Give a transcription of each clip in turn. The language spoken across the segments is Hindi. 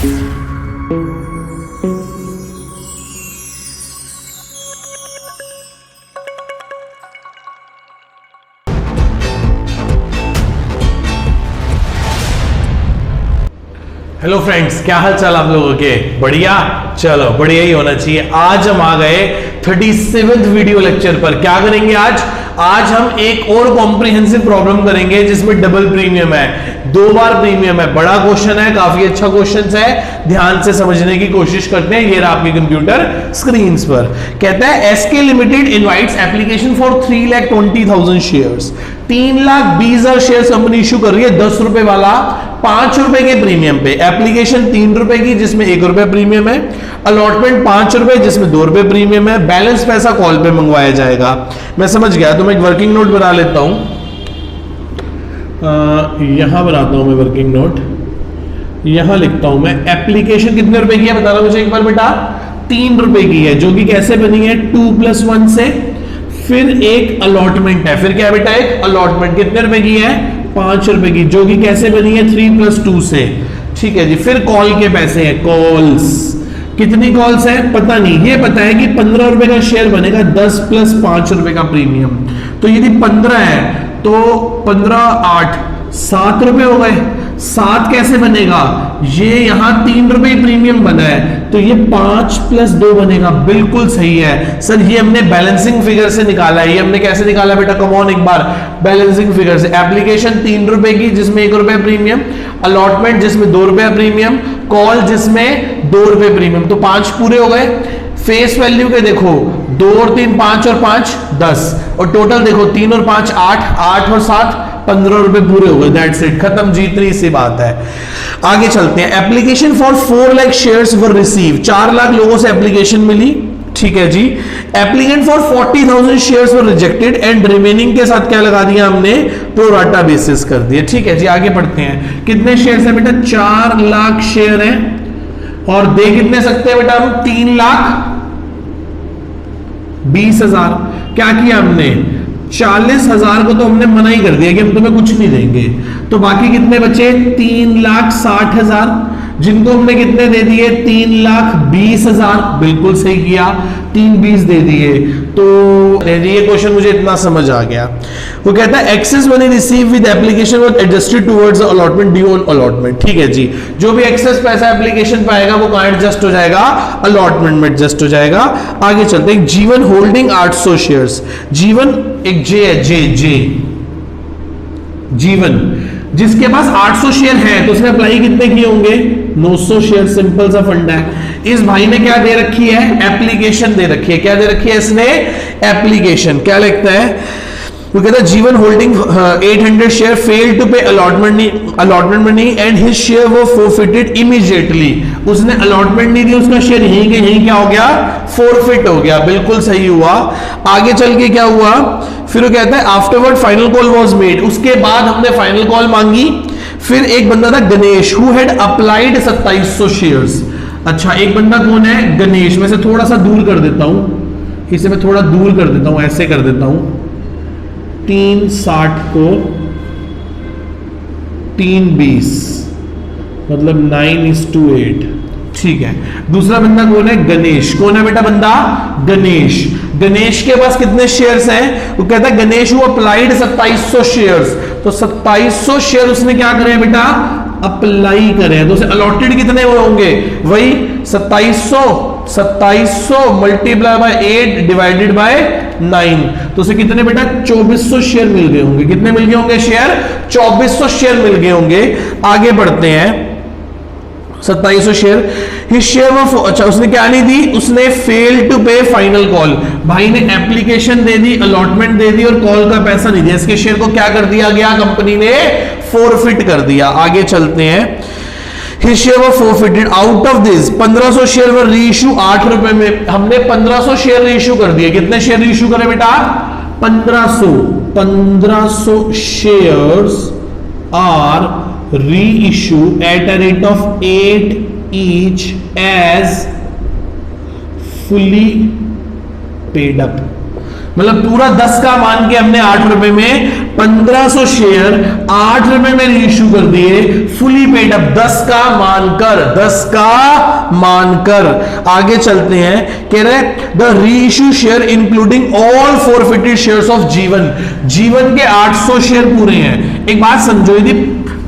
हेलो फ्रेंड्स, क्या हाल चाल आप लोगों के? बढ़िया, चलो बढ़िया ही होना चाहिए। आज हम आ गए 37th वीडियो लेक्चर पर। क्या करेंगे आज हम एक और कॉम्प्रिहेंसिव प्रॉब्लम करेंगे जिसमें डबल प्रीमियम है, 2 बार प्रीमियम है। बड़ा क्वेश्चन है, काफी अच्छा क्वेश्चन है, ध्यान से समझने की कोशिश करते हैं। ये रहा आपके कंप्यूटर स्क्रीन पर। कहता है SK limited invites application for 3,20,000 shares. 3,20,000 share company issue कर रही है 10 रुपए वाला 5 रुपए के प्रीमियम पे। एप्लीकेशन 3 रुपए की जिसमें 1 रुपए प्रीमियम है, अलॉटमेंट 5 रुपए जिसमें 2 रुपए प्रीमियम है, बैलेंस पैसा कॉल पे मंगवाया जाएगा। मैं समझ गया, तो मैं एक वर्किंग नोट बना लेता हूं। यहां बनाता हूं मैं वर्किंग नोट, यहां लिखता हूं मैं एप्लीकेशन कितने रुपए की है बताना मुझे एक बार बेटा। 3 रुपए की है, जो कि कैसे बनी है 2+1 से। फिर एक अलॉटमेंट है, फिर क्या है बेटा एक अलॉटमेंट कितने रुपए की है 5 रुपए की, जो कि कैसे बनी है 3+2 से। ठीक है जी। फिर कॉल के पैसे हैं, कॉल्स कितनी कॉल्स है पता नहीं, ये पता है कि 15 रुपए का शेयर बनेगा 10 + 5 रुपए का प्रीमियम। तो यदि 15 है तो 15 8 7 रुपए हो गए। 7 कैसे बनेगा, ये यहां 3 रुपए प्रीमियम बना है तो ये 5 + 2 बनेगा। बिल्कुल सही है सर, ये हमने बैलेंसिंग फिगर से निकाला है। ये हमने कैसे निकाला बेटा, कम ऑन एक बार, बैलेंसिंग फिगर से। एप्लीकेशन 3 रुपए की जिसमें 1 रुपए प्रीमियम, अलॉटमेंट जिसमें 2 रुपए प्रीमियम, कॉल जिसमें 2 रुपए प्रीमियम, तो 5 पूरे हो गए। फेस वैल्यू के देखो 2 और 3 5 और 5 10, और टोटल देखो 3 और 5 8, 8 और 7 15 रुपए पूरे हो गए। दैट्स इट, खत्म, जीतनी सी बात है। आगे चलते हैं। Application for 4 lakh shares were received. 4 lakh लोगों से एप्लीकेशन मिली, ठीक है जी। Applicant for 40,000 shares were rejected and remaining के साथ क्या लगा दिया हमने, प्रोराटा बेसिस कर दिया। ठीक है जी, आगे बढ़ते हैं। कितने शेयर्स है बेटा, 4 लाख शेयर है, और दे कितने सकते हैं बेटा हम, 3,20,000। क्या किया हमने, 40,000 को तो हमने मना ही कर दिया कि हम तुम्हें कुछ नहीं देंगे। तो बाकी कितने बचे, 3,60,000, जिनको हमने कितने दे दिए, 3,20,000। बिल्कुल सही किया, 3,20 दे दिए। तो ये क्वेश्चन मुझे इतना समझ आ गया। वो कहता है excess money receive with application was adjusted towards allotment due on allotment. ठीक है जी, जो भी एक्सेस पैसा एप्लीकेशन पाएगा वो कहां एडजस्ट हो जाएगा, अलॉटमेंट में एडजस्ट हो जाएगा। आगे चलते हैं। जीवन होल्डिंग 800 शेयर्स। जीवन एक जे है, जे जीवन जिसके पास 800 शेयर है तो उसने अप्लाई कितने किए होंगे, 900 शेयर। सिंपल सा फंडा है। इस भाई ने क्या दे रखी है, एप्लीकेशन दे रखी है। क्या दे रखी है इसने, एप्लीकेशन। क्या लिखता है, वो कहता है जीवन होल्डिंग 800 शेयर फेल्ड टू पे allotment money and his share वो फॉरफिटेड इमीडिएटली। उसने अलॉटमेंट नहीं दी, उसका शेयर यहीं के यहीं क्या हो गया, फॉरफिट हो गया। बिल्कुल सही हुआ। आगे चल के क्या हुआ, फिर वो कहता है afterward final call was made. उसके बाद हमने फाइनल कॉल मांगी। फिर एक बंदा था Ganesh who had applied 2700 shares. अच्छा, एक बंदा कौन है, गणेश। मैं से थोड़ा सा दूर कर देता हूं, इसे मैं थोड़ा दूर कर देता हूं, ऐसे कर देता हूं। 360 को 320 मतलब 9:8। ठीक है। दूसरा बंदा कौन है, गणेश। कौन है बेटा बंदा, गणेश। गणेश के पास कितने शेयर्स हैं, वो कहता है गणेश वो अप्लाइड 2700 शेयर्स। तो 2700 शेयर उसने क्या करे बेटा, अप्लाई करे। तो उसे अलॉटेड कितने हुए होंगे, वही 2700 मल्टीप्लाई बाय 8 डिवाइडेड बाय 9। तो उसे कितने बेटा, 2400 शेयर मिल गए होंगे। कितने मिल गए होंगे शेयर, 2400 शेयर मिल गए होंगे। आगे बढ़ते हैं। 2700 शेयर, हिज शेयर वो, अच्छा उसने क्या नहीं दी, उसने फेल टू पे फाइनल कॉल। भाई ने एप्लीकेशन दे दी, अलॉटमेंट दे दी और कॉल का पैसा नहीं दिया। इसके शेयर को क्या कर दिया गया, कंपनी ने फॉरफिट कर दिया। आगे चलते हैं। His share were forfeited out of this 1500 share were reissue 8 रुपए में। हमने 1500 शेयर रीइश्यू कर दिए। कितने शेयर रीइश्यू करे बेटा, 1500 shares are reissue at a rate of 8 each as fully paid up। मतलब पूरा 10 का मान के हमने 8 रुपए में 1500 शेयर 8 रुपए में रीइश्यू कर दिए, फुली पेड अप, 10 का मानकर, 10 का मानकर। आगे चलते हैं, कह रहे the reissue share including all forfeited shares of जीवन। जीवन के 800 शेयर पूरे हैं। एक बात समझो, यदि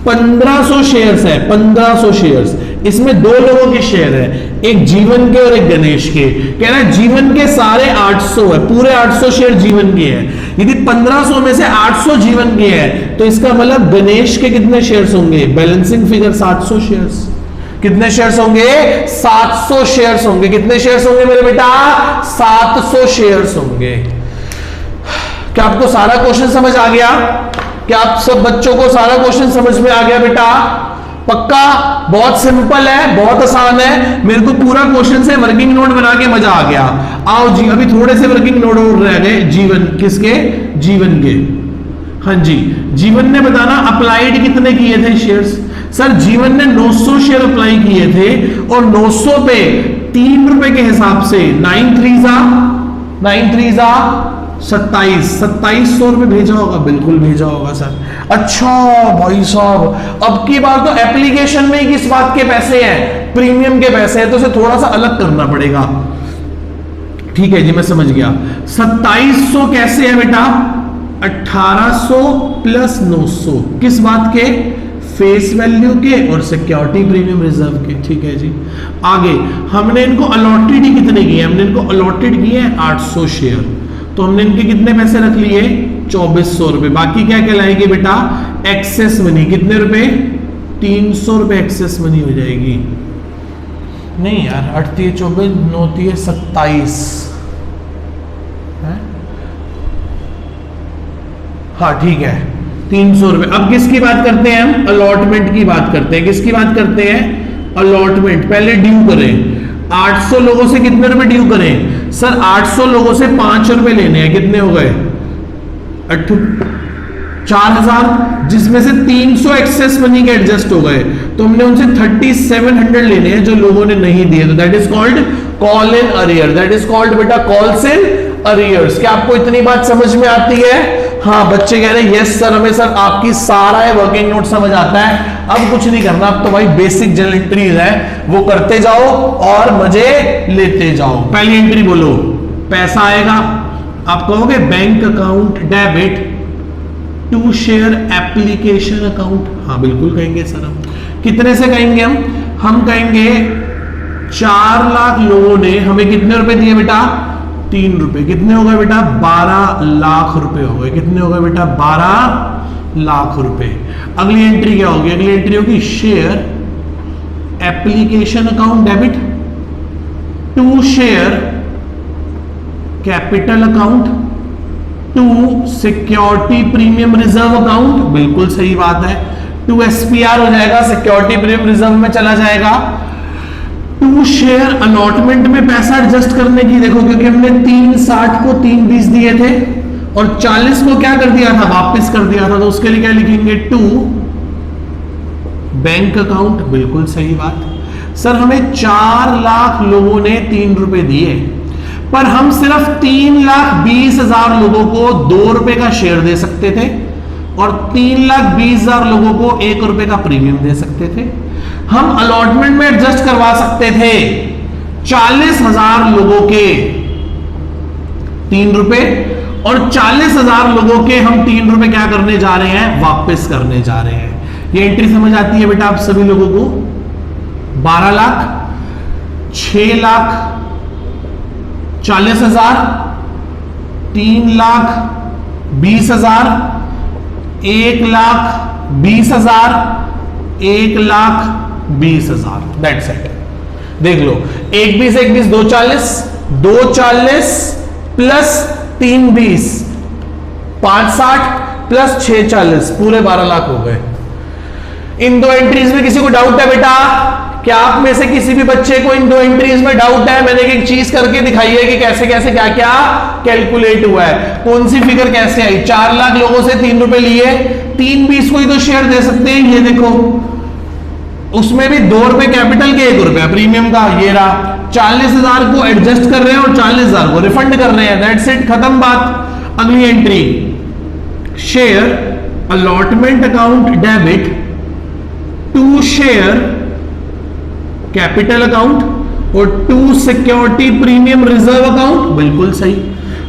1500 शेयर्स है, 1500 शेयर्स, इसमें दो लोगों के शेयर है, एक जीवन के और एक गणेश के। कह रहा है जीवन के सारे 800 है, पूरे 800 शेयर जीवन के हैं। यदि 1500 में से 800 जीवन के हैं तो इसका मतलब गणेश के कितने शेयर्स होंगे? Balancing figure 700 shares. कितने शेयर्स होंगे? 700 शेयर्स होंगे। कितने शेयर्स होंगे मेरे बेटा? 700 शेयर्स होंगे। क्या आपको सारा क्वेश्चन समझ आ गया? क्या आप सब बच्चों को सारा क्वेश्चन समझ में आ गया बेटा? पक्का? बहुत सिंपल है, बहुत आसान है। मेरे को पूरा क्वेश्चन से वर्किंग नोट बना के मजा आ गया। आओ जी, अभी थोड़े से वर्किंग नोट और रह गए। जीवन, किसके? जीवन के। हाँ जी, जीवन ने बताना अप्लाइड कितने किए थे शेयर्स? सर जीवन ने 900 शेयर अप्लाई किए थे और 900 पे 3 रुपए के हिसाब से 9 3 जा 27, 2700 रुपए भेजा होगा। बिल्कुल भेजा होगा सर। अच्छा भाई साहब, अब की बार तो एप्लीकेशन में ही किस बात के पैसे हैं? प्रीमियम के पैसे हैं, तो उसे थोड़ा सा अलग करना पड़ेगा। ठीक है जी, मैं समझ गया। 2700 कैसे है बेटा? 1800 प्लस 900 किस बात के? फेस वैल्यू के और सिक्योरिटी प्रीमियम रिजर्व के। ठीक है जी, आगे हमने इनको अलॉटेड ही कितने किए? हमने इनको अलॉटेड किए 800 शेयर, तो हमने इनके कितने पैसे रख लिए? 2400 रुपए। बाकी क्या कहलाएगी बेटा? Excess money. कितने रुपए? 300 रुपए एक्सेस मनी हो जाएगी। नहीं यार, 8 3 24 9 3 27 है? हाँ ठीक है, 300 रुपए। अब किसकी बात करते हैं हम? अलॉटमेंट की बात करते हैं। किसकी बात करते हैं? अलॉटमेंट। पहले ड्यू करें। 800 लोगों से कितने रुपए ड्यू करें? सर 800 लोगों से 5 रुपए लेने हैं। कितने हो गए? 4000, जिसमें से 300 एक्सेस मनी के एडजस्ट हो गए, तो हमने उनसे 3700 लेने हैं जो लोगों ने नहीं दिए। तो that is called call in arrear. That is called बेटा कॉल्स इन अरियर्स। क्या आपको इतनी बात समझ में आती है? हाँ, बच्चे कह रहे हैं यस सर, हमें सर आपकी सारा है वर्किंग नोट समझ आता है। अब कुछ नहीं करना, अब तो भाई बेसिक जनरल एंट्रीज है, वो करते जाओ और मजे लेते जाओ। पहली एंट्री बोलो, पैसा आएगा। आप कहोगे bank account debit to share application account. हाँ बिल्कुल कहेंगे सर। हम कितने से कहेंगे? हम कहेंगे 4 लाख लोगों ने हमें कितने रुपए दिए बेटा? 3 रुपए। कितने हो गए बेटा? 12 लाख रुपए हो गए। कितने हो गए बेटा? 12 लाख रुपए। अगली एंट्री क्या होगी? अगली एंट्री होगी share application account debit to share capital account to security premium reserve account. बिल्कुल सही बात है। टू एसपीआर हो जाएगा, सिक्योरिटी प्रीमियम रिजर्व में चला जाएगा। टू शेयर अलॉटमेंट में पैसा एडजस्ट करने की, देखो क्योंकि हमने 360 को 320 दिए थे और 40 को क्या कर दिया था? वापस कर दिया था, तो उसके लिए क्या लिखेंगे? To bank account. बिल्कुल सही बात। सर हमें 4 लाख लोगों ने 3 रुपए दिए, पर हम सिर्फ 3,20,000 लोगों को 2 रुपए का शेयर दे सकते थे और 3,20,000 लोगों को 1 रुपए का प्रीमियम दे सकते थे। हम अलॉटमेंट में एडजस्ट करवा सकते थे 40,000 लोगों के 3 रुपए और 40,000 लोगों के हम 3 रुपए क्या करने जा रहे हैं? वापस करने जा रहे हैं। ये एंट्री समझ आती है बेटा आप सभी लोगों को? 12 लाख, 6 लाख 40,000, 3,20,000, 1,20,000, 1,20,000। That's it. देख लो, 1 20 1 20 2 40, 2 40 प्लस 3 20 5 60 प्लस 6 40, पूरे 12 लाख हो गए। इन 2 एंट्रीज में किसी को डाउट है बेटा? क्या आप में से किसी भी बच्चे को इन 2 एंट्रीज में डाउट है? मैंने एक चीज करके दिखाई है कि कैसे कैसे क्या क्या कैलकुलेट हुआ है। कौन सी फिगर कैसे आई? 4 लाख लोगों से 3 रुपए लिए, 3,20 को ही तो शेयर दे सकते हैं। ये देखो, उसमें भी 2 रुपए कैपिटल के, 1 रुपया प्रीमियम का। ये रहा 40,000 को एडजस्ट कर रहे हैं और 40,000 को रिफंड कर रहे हैं, दैट्स इट, खत्म बात। अगली entry, share allotment account debit to share capital account और to security premium reserve account, बिल्कुल सही।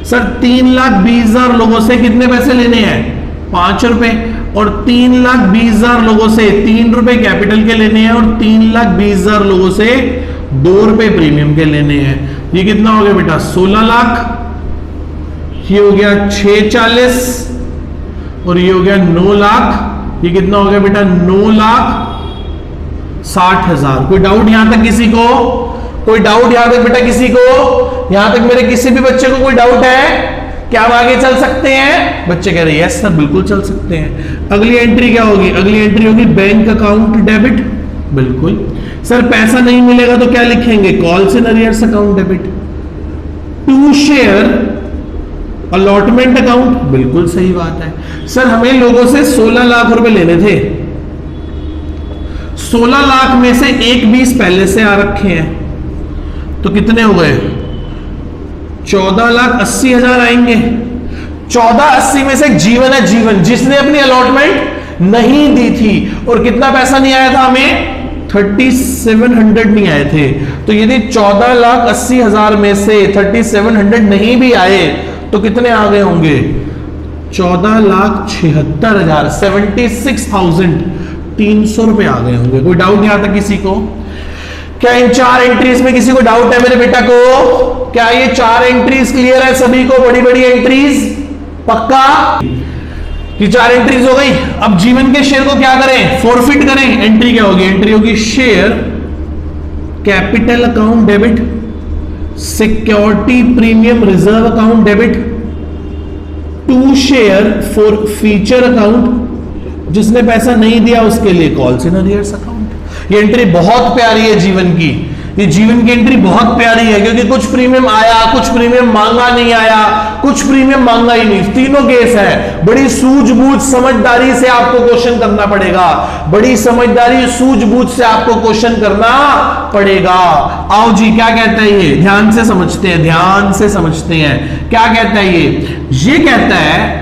सर 3,20,000 लोगों से कितने पैसे लेने हैं? 5 रुपए, और 3,20,000 लोगों से 3 रुपए कैपिटल के लेने हैं और 3,20,000 लोगों से 2 रुपए प्रीमियम के लेने हैं। ये कितना हो गया बेटा? 16 लाख, ये हो गया 640 और ये हो गया 9 लाख। ये कितना हो गया बेटा? 9,60,000। कोई डाउट यहां तक किसी को? कोई डाउट यहां तक बेटा किसी को? यहां तक मेरे किसी भी बच्चे को कोई डाउट है? क्या हम आगे चल सकते हैं? बच्चे कह रहे हैं यस सर बिल्कुल चल सकते हैं। अगली एंट्री क्या होगी? अगली एंट्री होगी बैंक अकाउंट डेबिट, बिल्कुल। सर पैसा नहीं मिलेगा तो क्या लिखेंगे? Calls in arrears account debit to share allotment account, बिल्कुल सही बात है। सर हमें लोगों से 16 लाख रुपए लेने थे, 16 लाख में से 1,20 पहले से आ रखे हैं, तो कितने हो गए? 14,80,000 आएंगे। 14,80 में से जीवन है, जीवन जिसने अपनी अलॉटमेंट नहीं दी थी, और कितना पैसा नहीं आया था हमें? 3,700 नहीं आए थे। तो यदि 14,80,000 में से 3,700 नहीं भी आए तो कितने आ गए होंगे? 14,76,000, 76,300 रुपए आ गए होंगे। कोई डाउट यहां तक किसी को? क्या इन 4 एंट्रीज में किसी को डाउट है मेरे बेटा को? क्या ये 4 एंट्रीज क्लियर है सभी को? बड़ी बड़ी एंट्रीज पक्का? ये 4 एंट्रीज हो गई। अब जीवन के शेयर को क्या करें? फॉरफिट करें। एंट्री क्या होगी? एंट्री होगी share capital account debit, security premium reserve account debit to share forfeiture account, जिसने पैसा नहीं दिया उसके लिए कॉल्स इन अरियर्स अकाउंट। ये एंट्री बहुत प्यारी है जीवन की, ये जीवन की एंट्री बहुत प्यारी है, क्योंकि कुछ प्रीमियम आया, कुछ प्रीमियम मांगा नहीं आया, कुछ प्रीमियम मांगा ही नहीं, तीनों केस है। बड़ी सूझबूझ समझदारी से आपको क्वेश्चन करना पड़ेगा, बड़ी समझदारी सूझबूझ से आपको क्वेश्चन करना पड़ेगा। आओ जी क्या कहता है ये? ध्यान से समझते हैं, ध्यान से समझते हैं। क्या कहता है ये कहता है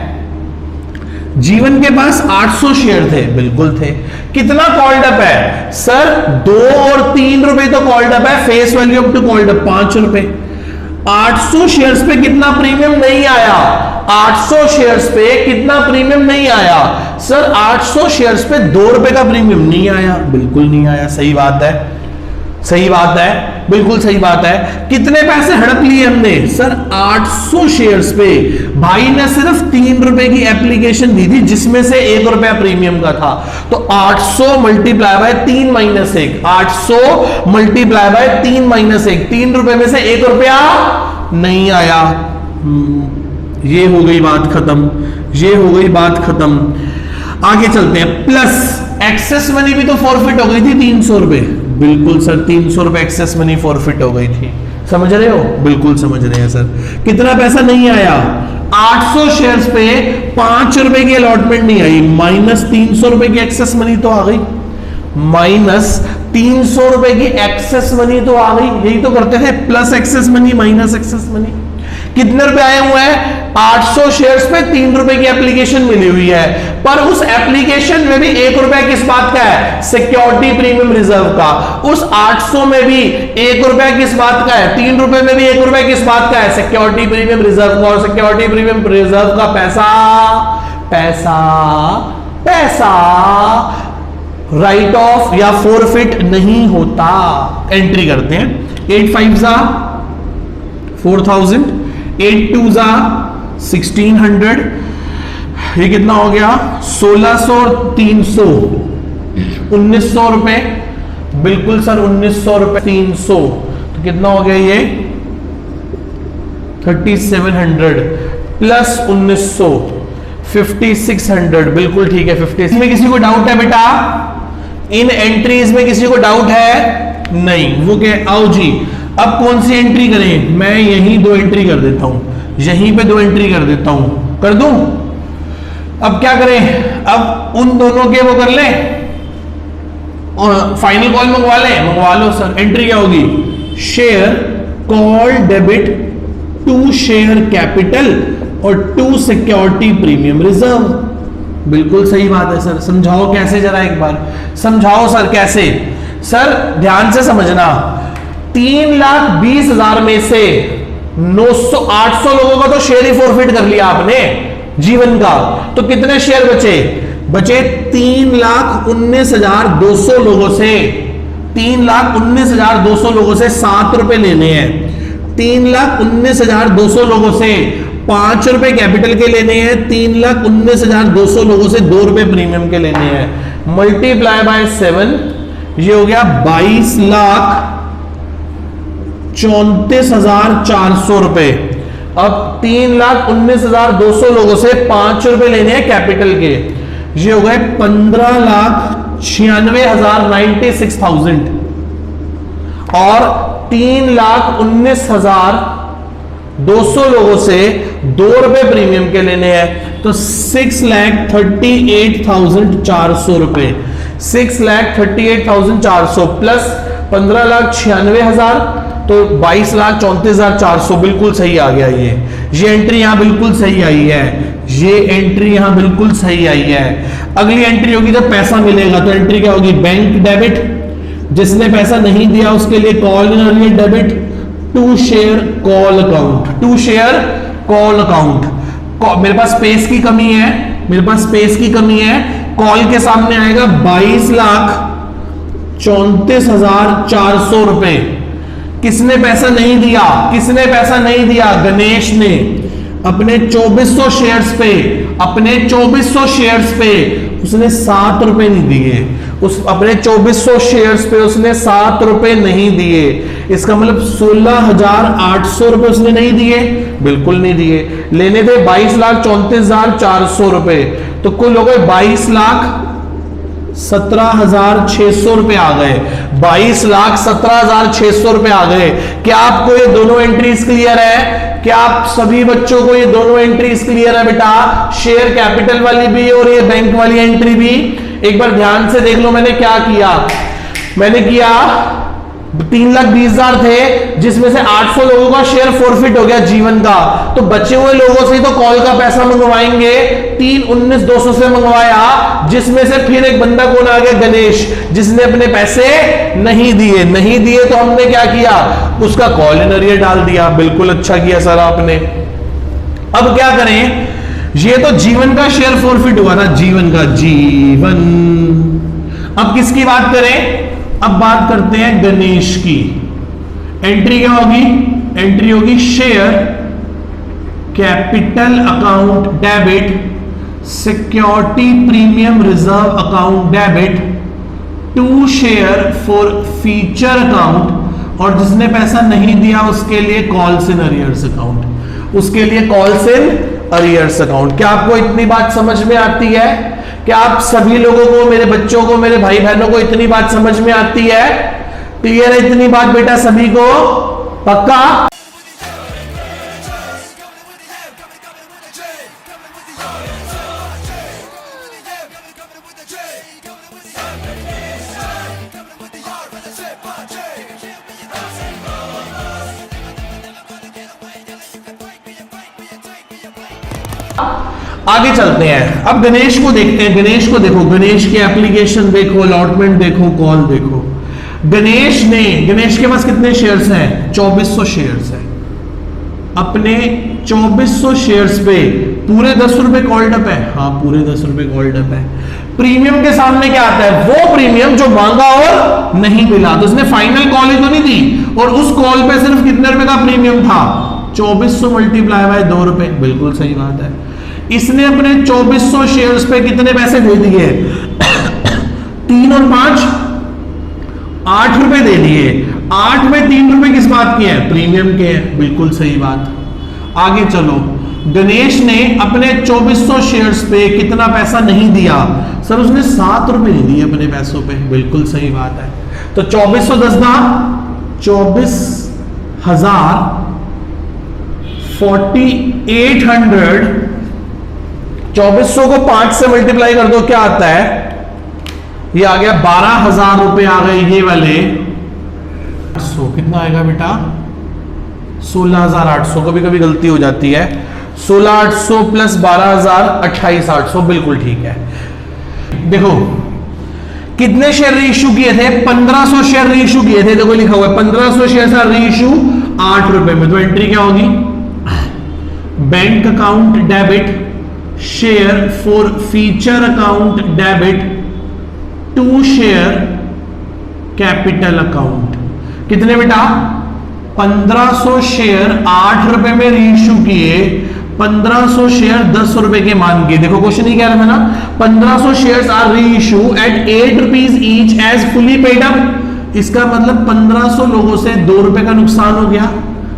जीवन के पास 800 शेयर थे, बिल्कुल थे। कितना कॉल्ड अप है? सर 2 और 3 रुपए तो कॉल्ड अप है, face value up to called up 5 रुपए। 800 शेयर्स पे कितना प्रीमियम नहीं आया? 800 शेयर्स पे कितना प्रीमियम नहीं आया? सर 800 शेयर्स पे 2 रुपए का प्रीमियम नहीं आया, बिल्कुल नहीं आया। सही बात है, सही बात है, बिल्कुल सही बात है। कितने पैसे हड़प लिए हमने? सर 800 शेयर्स पे भाई ने सिर्फ 3 रुपए की एप्लीकेशन दी थी, जिसमें से 1 रुपया प्रीमियम का था। तो 800 multiply by 3 minus 1, 800 multiply by 3 minus 1, 3 रुपए में से 1 रुपया नहीं आया। ये हो गई बात खत्म, ये हो गई बात खत्म। आगे चलते हैं। प्लस एक्सेस मनी भी तो फॉरफिट हो गई थी 300 रुपए, बिल्कुल सर 300 रुपए एक्सेस मनी फॉरफिट हो गई थी। समझ रहे हो? बिल्कुल समझ रहे हैं सर। कितना पैसा नहीं आया? 800 शेयर्स पे 5 रुपए की अलॉटमेंट नहीं आई, माइनस 300 रुपए की एक्सेस मनी तो आ गई, माइनस 300 रुपए की एक्सेस मनी तो आ गई। यही तो करते थे, plus excess money minus excess money. कितने रुपए आए हुए हैं? 800 शेयर्स पे 3 रुपए की एप्लीकेशन मिली हुई है, पर उस एप्लीकेशन में भी 1 रुपया किस बात का है? सिक्योरिटी प्रीमियम रिजर्व का। उस 800 में भी 1 रुपया किस बात का है? 3 रुपए में भी 1 रुपया किस बात का है? सिक्योरिटी प्रीमियम रिजर्व का। और सिक्योरिटी प्रीमियम रिजर्व का पैसा पैसा पैसा राइट ऑफ या फॉरफिट नहीं होता। एंट्री करते हैं। 8 5 4,000, 8 2 1600, ये कितना हो गया? 1600 और 300, 1900 रुपए, बिल्कुल सर 1900 रुपए 300, तो कितना हो गया ये? 3700 प्लस 1900, 5600, बिल्कुल ठीक है। 50 में किसी को डाउट है बेटा? इन एंट्रीज में किसी को डाउट है? नहीं। वो क्या? आओ जी अब कौन सी एंट्री करें? मैं यहीं 2 एंट्री कर देता हूं, यहीं पे 2 एंट्री कर देता हूं, कर दूं? अब क्या करें? अब उन दोनों के वो कर ले और फाइनल कॉल मंगवा ले, मंगवा लो सर। एंट्री क्या होगी? Share call debit to share capital और टू सिक्योरिटी प्रीमियम रिजर्व। बिल्कुल सही बात है सर। समझाओ कैसे, जरा एक बार समझाओ सर कैसे। सर ध्यान से समझना, 3,20,000 में से 800 लोगों का तो शेयर ही फॉरफिट कर लिया आपने जीवन का, तो कितने शेयर बचे? बचे 3,19,200 लोगों से, 3,19,200 लोगों से 7 रुपए लेने हैं। 3,19,200 लोगों से 5 रुपए कैपिटल के लेने हैं। 3,19,200 लोगों से 2 रुपए प्रीमियम के लेने हैं। मल्टीप्लाई बाय 7, ये हो गया 22,34,400 रुपए। अब 3,19,200 लोगों से 5 रुपए लेने हैं कैपिटल के, ये हो गए 15,96,096,000 और 3,19,200 लोगों से 2 रुपए प्रीमियम के लेने हैं, तो 6,38,400 रुपए। 6,38,400 प्लस 15,96,000 तो 22,34,400। बिल्कुल सही आ गया ये एंट्री यहां बिल्कुल सही आई है। ये एंट्री यहां बिल्कुल सही आई है। अगली एंट्री होगी जब पैसा मिलेगा, तो एंट्री क्या होगी? बैंक डेबिट, जिसने पैसा नहीं दिया उसके लिए call in arrear debit to share call account, to share call account. मेरे पास स्पेस की कमी है, मेरे पास स्पेस की कमी है। कॉल के सामने आएगा 22,34,400 रुपए। किसने पैसा नहीं दिया? किसने पैसा नहीं दिया? गणेश ने। अपने 2400 शेयर्स पे, अपने 2400 शेयर्स पे उसने 7 रुपए नहीं दिए। उस अपने 2400 शेयर्स पे उसने 7 रुपए नहीं दिए। इसका मतलब 16,800 रुपए उसने नहीं दिए, बिल्कुल नहीं दिए। लेने थे 22,34,400 रुपए, तो कुल हो गए 22,17,600 रुपए आ गए। 22,17,600 रुपए आ गए। क्या आपको ये दोनों एंट्रीज क्लियर है? क्या आप सभी बच्चों को ये दोनों एंट्रीज क्लियर है बेटा? शेयर कैपिटल वाली भी और ये बैंक वाली एंट्री भी। एक बार ध्यान से देख लो मैंने क्या किया। मैंने किया 3,20,000 थे, जिसमें से 800 लोगों का शेयर फॉरफिट हो गया जीवन का, तो बचे हुए लोगों से तो कॉल का पैसा मंगवाएंगे। 3,19,200 से मंगवाया, जिसमें से फिर एक बंदा कौन आ गया? गणेश, जिसने अपने पैसे नहीं दिए। नहीं दिए तो हमने क्या किया? उसका कॉल इन अर्लियर डाल दिया। बिल्कुल अच्छा किया सर आपने। अब क्या करें? ये तो जीवन का शेयर फॉरफिट हुआ ना, जीवन का, जीवन। अब किसकी बात करें? अब बात करते हैं गणेश की। एंट्री क्या होगी? एंट्री होगी share capital account debit, security premium reserve account debit to share forfeiture account, और जिसने पैसा नहीं दिया उसके लिए कॉल्स इन अरियर्स अकाउंट, उसके लिए कॉल्स इन अरियर्स अकाउंट। क्या आपको इतनी बात समझ में आती है? क्या आप सभी लोगों को, मेरे बच्चों को, मेरे भाई बहनों को इतनी बात समझ में आती है? क्लियर है इतनी बात बेटा सभी को? पक्का? आगे चलते हैं। अब गणेश को देखते हैं। गणेश को देखो, गणेश की एप्लीकेशन देखो, अलॉटमेंट देखो, कॉल देखो। गणेश के पास कितने शेयर्स हैं? 2400 शेयर्स हैं। अपने 2400 शेयर्स पे पूरे 10 रुपए कॉल्ड अप है। हाँ, पूरे 10 रुपए कॉल्ड अप है। प्रीमियम के सामने क्या आता है? वो प्रीमियम जो मांगा और नहीं मिला, तो उसने फाइनल कॉल ही तो नहीं दी, और उस कॉल पे सिर्फ कितने रुपए का प्रीमियम था? 2400 मल्टीप्लाई बाय 2 रुपए। बिल्कुल सही बात है। इसने अपने 2400 शेयर्स पे कितने पैसे दे दिए? 3 और 5 8 रुपए दे दिए। 8 में 3 रुपए किस बात के हैं? प्रीमियम के हैं। बिल्कुल सही बात। आगे चलो। गणेश ने अपने 2400 शेयर्स पे कितना पैसा नहीं दिया? सर उसने 7 रुपए नहीं दिए अपने पैसों पे। बिल्कुल सही बात है। तो 2400 10 ना 24,000 4800। 2400 को 5 से मल्टीप्लाई कर दो, क्या आता है? ये आ गया 12,000 रुपए आ गए ये वाले। 800 कितना आएगा बेटा 16,800, कभी कभी गलती हो जाती है, 16,800 प्लस 12,000 28,800, बिल्कुल ठीक है। देखो कितने शेयर रीइश्यू किए थे, 1500 शेयर रीइश्यू किए थे, देखो लिखा हुआ है 1500 शेयर आर रीइश्यू 8 रुपए में, तो एंट्री क्या होगी, bank account debit share forfeiture account debit to share capital account. कितने बेटा 1500 शेयर 8 रुपए में रीइश्यू किए, 1500 शेयर 10 रुपए के मान के, देखो क्वेश्चन ही कह रहा था ना, 1500 shares are reissue at 8 rupees each as fully paid up. इसका मतलब 1500 लोगों से 2 रुपए का नुकसान हो गया,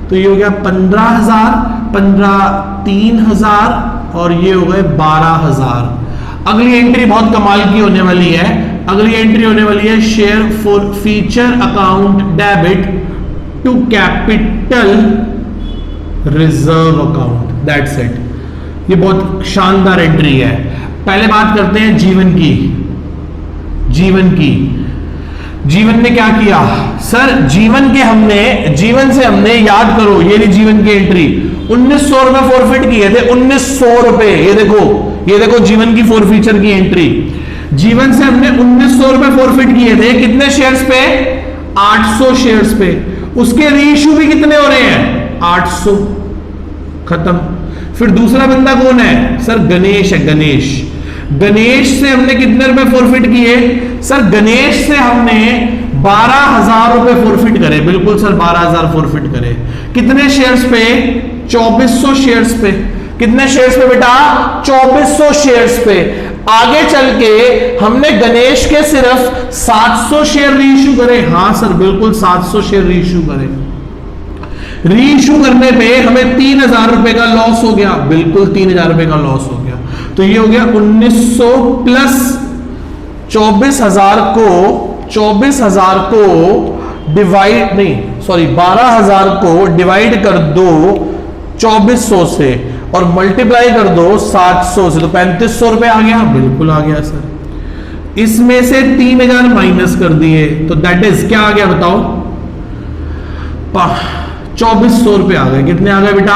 तो ये हो गया 15,000, 15 3,000 और ये हो गए 12,000। अगली एंट्री बहुत कमाल की होने वाली है, अगली एंट्री होने वाली है share forfeiture account debit to capital reserve account, that's it. ये बहुत शानदार एंट्री है। पहले बात करते हैं जीवन की। जीवन ने क्या किया सर, जीवन से हमने याद करो, ये जीवन की एंट्री 1900 रुपए फॉरफिट किए थे, 1900 रुपए, ये देखो जीवन की फॉर फीचर की एंट्री। जीवन से हमने 1900 रुपए फॉरफिट किए थे, कितने शेयर्स पे 800 शेयर्स पे, उसके रीइश्यू भी कितने हो रहे हैं 800, खत्म। फिर दूसरा बंदा कौन है सर, गणेश है, गणेश से हमने कितने रुपए फॉरफिट किए सर, गणेश से हमने 12,000 रुपए फॉरफिट करे, बिल्कुल सर 12,000 फॉरफिट करे। कितने शेयर्स पे 2400 शेयर्स पे, कितने शेयर्स पे बेटा 2400 शेयर्स पे। आगे चल के हमने गणेश के सिर्फ 700 शेयर रीइश्यू करे, हां सर बिल्कुल 700 शेयर रीइश्यू करे। रीइश्यू करने पे हमें 3,000 रुपए का लॉस हो गया, बिल्कुल 3,000 रुपए का लॉस हो गया। तो ये हो गया 1900 प्लस 24,000 को डिवाइड नहीं सॉरी 12,000 को डिवाइड कर दो 2400 से और मल्टीप्लाई कर दो 700 से, तो 3500 रुपए आ गया, बिल्कुल आ गया सर। इसमें से 3,000 माइनस कर दिए तो दैट इज क्या आ गया बताओ, 2400 रुपए आ गए। कितने आ गए बेटा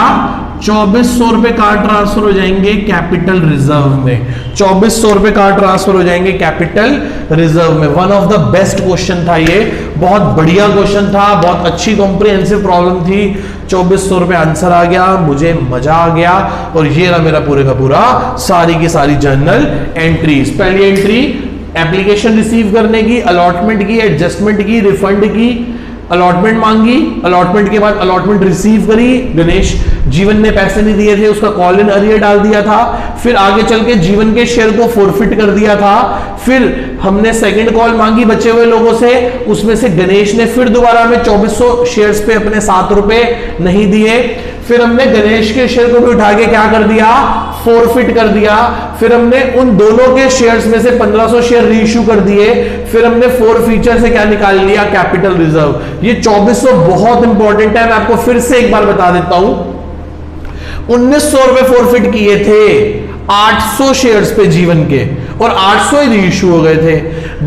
2400 रुपए कहां ट्रांसफर हो जाएंगे कैपिटल रिजर्व में, 2400 रुपए कहां ट्रांसफर हो जाएंगे कैपिटल रिजर्व में। One of the best question था ये, बहुत बढ़िया क्वेश्चन था, बहुत अच्छी कॉम्प्रिहेंसिव प्रॉब्लम थी। 2400 रुपए आंसर आ गया, मुझे मजा आ गया और ये रहा मेरा पूरे का पूरा सारी की सारी जर्नल एंट्रीज। पहली एंट्री एप्लीकेशन रिसीव करने की, अलॉटमेंट की, एडजस्टमेंट की, रिफंड की, अलॉटमेंट मांगी, अलॉटमेंट के बाद अलॉटमेंट रिसीव करी, गणेश जीवन ने पैसे नहीं दिए थे, उसका कॉल इन अरियर डाल दिया था। फिर आगे चल के जीवन के शेयर को फॉरफिट कर दिया था। फिर हमने सेकंड कॉल मांगी बचे हुए लोगों से, उसमें से गणेश ने फिर दोबारा हमें 2400 शेयर्स पे अपने 7 रुपए नहीं दिए। फिर हमने गणेश के शेयर को भी उठा के क्या कर दिया फॉरफिट कर दिया। फिर हमने उन दोनों के शेयर्स में से 1500 शेयर रीइश्यू कर दिए। फिर हमने फॉर फीचर से क्या निकाल लिया कैपिटल रिजर्व। ये 2400 बहुत इंपॉर्टेंट है, मैं आपको फिर से एक बार बता देता हूं। 1900 रुपए फॉरफिट किए थे 800 शेयर्स पे जीवन के और 800 ही रीइश्यू हो गए थे।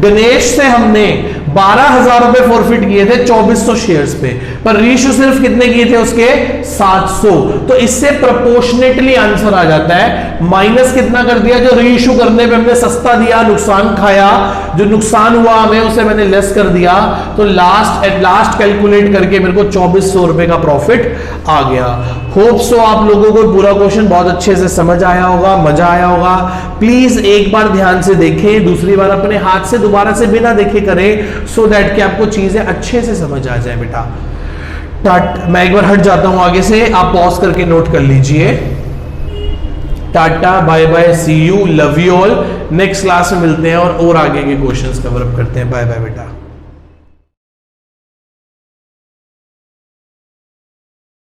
गणेश से हमने 12,000 रुपए फॉरफिट किए थे 2400 शेयर्स पे, पर रीइश्यू सिर्फ कितने किए थे उसके 700। तो इससे प्रोपोर्शनेटली आंसर आ जाता है। माइनस कितना कर दिया, जो रीइश्यू करने पे हमने सस्ता दिया, नुकसान खाया, जो नुकसान हुआ हमें उसे मैंने लेस कर दिया। तो लास्ट कैलकुलेट करके मेरे को 2400 रुपए का प्रॉफिट आ गया। होप सो आप लोगों को पूरा क्वेश्चन बहुत अच्छे से समझ आया होगा, मजा आया होगा। प्लीज एक बार ध्यान से देखें, दूसरी बार अपने हाथ से दोबारा से बिना देखे करें, सो दैट कि आपको चीजें अच्छे से समझ आ जाए बेटा। मैं एक बार हट जाता हूं आगे से, आप पॉज करके नोट कर लीजिए। Tata, bye bye, see you, love you all. Next class में मिलते हैं और आगे के क्वेश्चंस कवर अप करते हैं। बाय बाय बेटा।